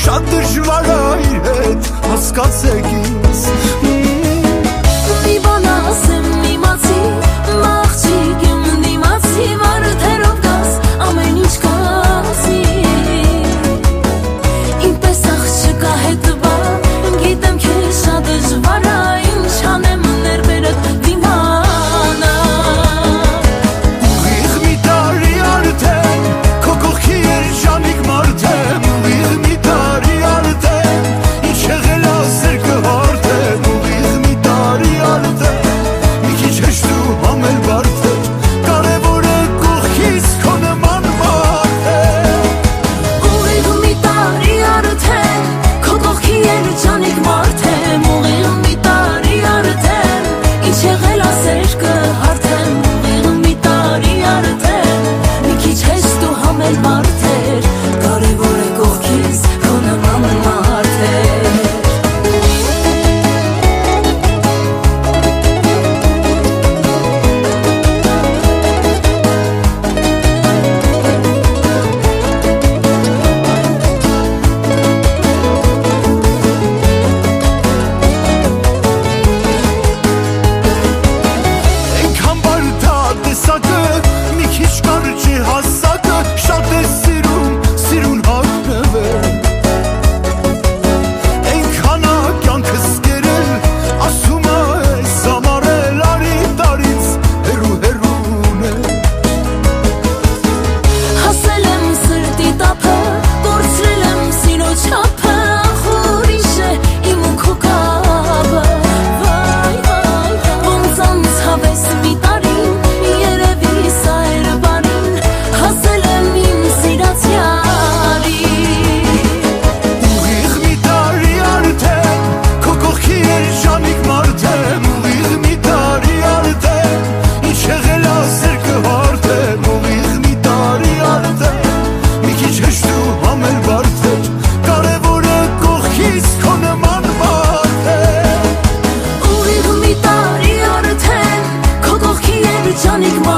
Շատ դժվար է իր հետ հասկացեք ինձ Մի բան ասեմ իմացի Մաղջիկ եմ դիմացի Վարդերով գաս ամեն ինչ կասի Ինպես աղջկա հետվա Գիտեմ քեզ շատ դժվար է Ինչ անեմ ներվերդ դիմանա Ուղիղ մի տարի արդեն Քո կողքի երջանիկ մարդ եմ Johnny